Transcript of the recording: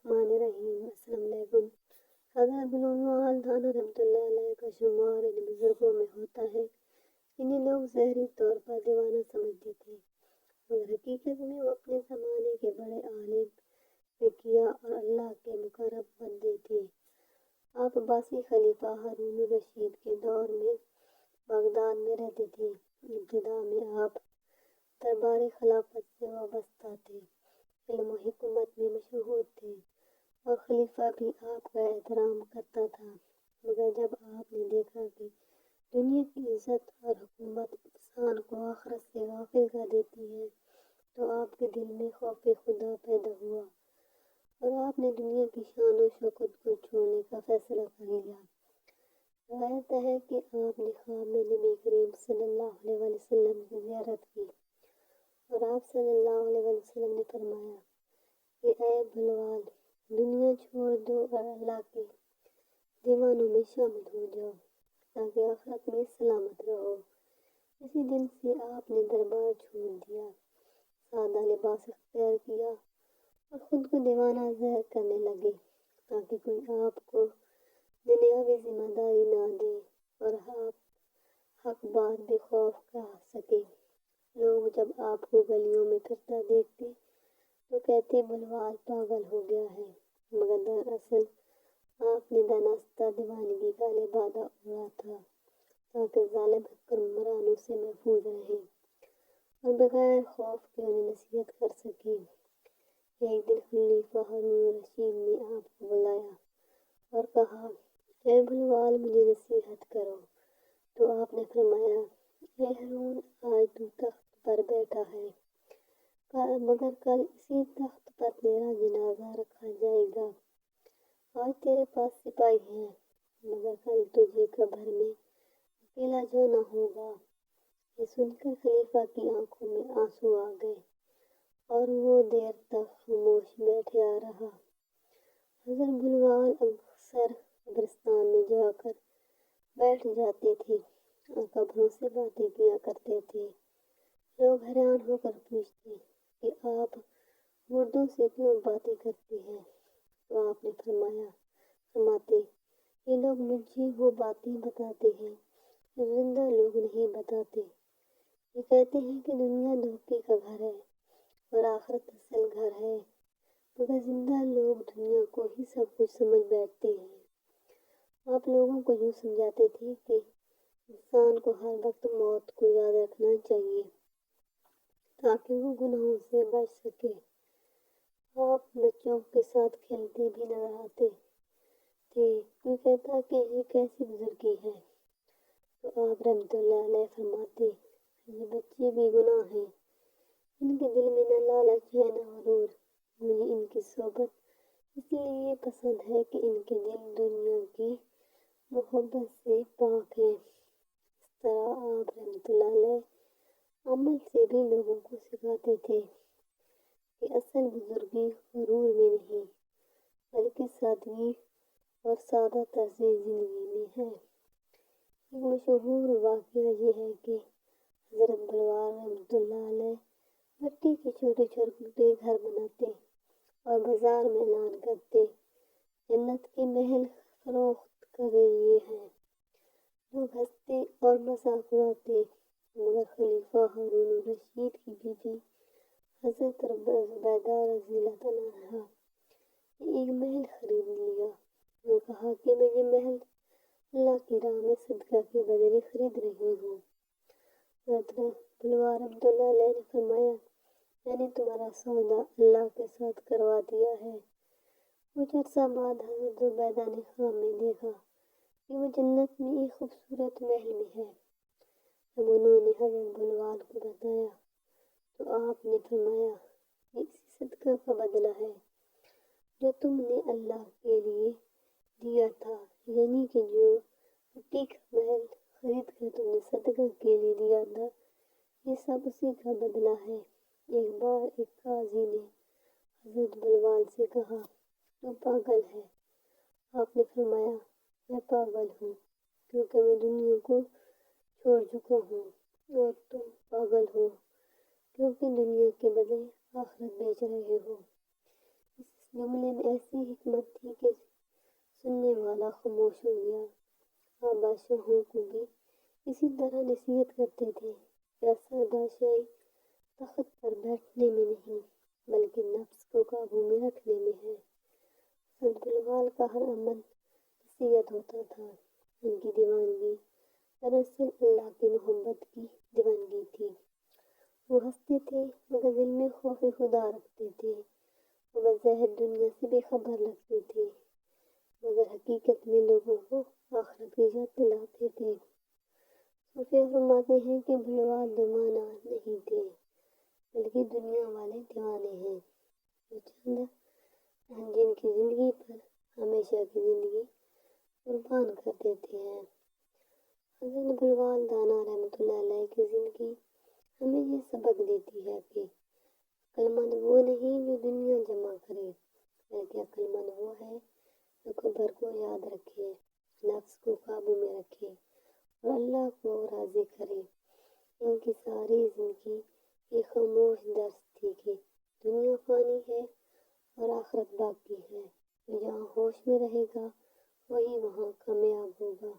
الرحمن الرحیم۔ السلام علیکم۔ حضرت بلال دانا رحمۃ اللہ علیہ کا شمار ان بزرگوں میں ہوتا ہے جنہیں لوگ ظاہری طور پر دیوانہ سمجھتے تھے، مگر حقیقت میں وہ اپنے زمانے کے بڑے عالم، فقیہ اور اللہ کے مقرب بندے تھے۔ آپ عباسی خلیفہ ہارون الرشید کے دور میں بغداد میں رہتے تھے۔ ابتدا میں آپ دربار خلافت سے وابستہ تھے، علم و حکمت میں مشہور تھے اور خلیفہ بھی آپ کا احترام کرتا تھا، مگر جب آپ نے دیکھا کہ دنیا کی عزت اور حکومت انسان کو آخرت سے غافل کر دیتی ہے تو آپ کے دل میں خوف خدا پیدا ہوا اور آپ نے دنیا کی شان و شوکت کو چھوڑنے کا فیصلہ کر لیا۔ روایت ہے کہ آپ نے خواب میں نبی کریم صلی اللہ علیہ وسلم کی زیارت کی اور آپ صلی اللہ علیہ وسلم نے فرمایا کہ اے بلال، دنیا چھوڑ دو اور اللہ کے دیوانوں میں شامل ہو جاؤ تاکہ آخرت میں سلامت رہو۔ اسی دن سے آپ نے دربار چھوڑ دیا، سادہ لباس اختیار کیا اور خود کو دیوانہ ظاہر کرنے لگے تاکہ کوئی آپ کو دنیاوی ذمہ داری نہ دے اور آپ حق بات بے خوف کہہ سکے۔ لوگ جب آپ کو گلیوں میں پھرتا دیکھتے تو کہتے بلال پاگل ہو گیا ہے، مگر دراصل آپ نے دانستہ دیوانگی کا لبادہ اوڑھا تھا تاکہ ظالم حکمرانوں سے محفوظ رہیں اور بغیر خوف کے انہیں نصیحت کر سکیں۔ ایک دن خلیفہ ہارون الرشید نے آپ کو بلایا اور کہا، اے بلال، مجھے نصیحت کرو۔ تو آپ نے فرمایا، اے ہارون، آج تو تخت پر بیٹھا ہے، مگر کل اسی تخت پر تیرا جنازہ رکھا جائے گا۔ آج تیرے پاس سپاہی ہیں، مگر کل تجھے قبر میں اکیلا جانا ہوگا۔ یہ سن کر خلیفہ کی آنکھوں میں آنسو آ گئے اور وہ دیر تک خاموش بیٹھا رہا۔ حضرت بلال اکثر قبرستان میں جا کر بیٹھ جاتے تھے اور قبروں سے باتیں کیا کرتے تھے۔ لوگ حیران ہو کر پوچھتے کہ آپ مردوں سے کیوں باتیں کرتے ہیں؟ تو آپ نے فرماتے، یہ لوگ مجھے وہ باتیں بتاتے ہیں جو زندہ لوگ نہیں بتاتے۔ یہ کہتے ہیں کہ دنیا دھوکے کا گھر ہے اور آخرت اصل گھر ہے، مگر زندہ لوگ دنیا کو ہی سب کچھ سمجھ بیٹھتے ہیں۔ آپ لوگوں کو یوں سمجھاتے تھے کہ انسان کو ہر وقت موت کو یاد رکھنا چاہیے تاکہ وہ گناہوں سے بچ سکے۔ آپ بچوں کے ساتھ کھیلتے بھی نظر آتے تھے، کوئی کہتا کہ یہ کیسی بزرگی ہے تو آپ رحمۃ اللہ علیہ فرماتے، یہ بچے بھی گناہ ہیں، ان کے دل میں نہ لالچ ہے نہ غرور، مجھے ان کی صحبت اس لیے پسند ہے کہ ان کے دل دنیا کی محبت سے پاک ہیں۔ اس طرح آپ رحمۃ اللہ علیہ عمل سے بھی لوگوں کو سکھاتے تھے کہ اصل بزرگی غرور میں نہیں بلکہ سادگی اور سادہ طرز زندگی میں ہے۔ ایک مشہور واقعہ یہ ہے کہ حضرت بلال رحمۃ اللہ علیہ مٹی کے چھوٹے چھوٹے گھر بناتے اور بازار میں اعلان کرتے، جنت کے محل فروخت کر رہے ہیں۔ لوگ ہنستے اور مذاق اڑاتے، مگر خلیفہ ہارون الرشید کی بیوی حضرت زبیدہ رضی اللہ عنہا نے ایک محل خرید لیا اور کہا کہ میں یہ محل اللہ کی راہ میں صدقہ کے بدلے خرید رہی ہوں۔ حضرت بلال رحمۃ اللہ علیہ نے فرمایا، میں نے تمہارا سودا اللہ کے ساتھ کروا دیا ہے۔ کچھ عرصہ بعد حضرت زبیدہ نے خواب میں دیکھا کہ وہ جنت میں ایک خوبصورت محل میں ہے۔ جب انہوں نے حضرت بلال کو بتایا تو آپ نے فرمایا، یہ اسی صدقہ کا بدلہ ہے جو تم نے اللہ کے لیے دیا تھا، یعنی کہ جو مٹی کا محل خرید کر تم نے صدقہ کے لیے دیا تھا، یہ سب اسی کا بدلہ ہے۔ ایک بار ایک قاضی نے حضرت بلال سے کہا، تو پاگل ہے؟ آپ نے فرمایا، میں پاگل ہوں کیونکہ میں دنیا کو چھوڑ چکا ہوں اور تم پاگل ہو کیونکہ دنیا کے بدلے آخرت بیچ رہے ہو۔ اس جملے میں ایسی حکمت تھی کہ سننے والا خاموش ہو گیا۔ آپ بادشاہوں کو بھی اسی طرح نصیحت کرتے تھے کہ اصل بادشاہی تخت پر بیٹھنے میں نہیں بلکہ نفس کو قابو میں رکھنے میں ہے۔ حضرت بلال کا ہر عمل نصیحت ہوتا تھا۔ ان کی دیوانگی دراصل اللہ کی محبت کی دیوانگی تھی۔ وہ ہنستے تھے مگر دل میں خوف خدا رکھتے تھے۔ وہ بظاہر دنیا سے بے خبر لگتے تھے مگر حقیقت میں لوگوں کو آخرت کی یاد دلاتے تھے۔ صوفیہ فرماتے ہیں کہ بلال دیوانہ نہیں تھے بلکہ دنیا والے دیوانے ہیں جو چند جن کی زندگی پر ہمیشہ کی زندگی قربان کر دیتے ہیں۔ حضرت بلال دانا رحمۃ اللہ علیہ کی زندگی ہمیں یہ سبق دیتی ہے کہ عقلمند وہ نہیں جو دنیا جمع کرے بلکہ عقلمند وہ ہے جو قبر کو یاد رکھے، نفس کو قابو میں رکھے اور اللہ کو راضی کرے۔ ان کی ساری زندگی ایک خاموش درس تھی کہ دنیا فانی ہے اور آخرت باقی ہے۔ جو جہاں ہوش میں رہے گا وہی وہاں کامیاب ہوگا۔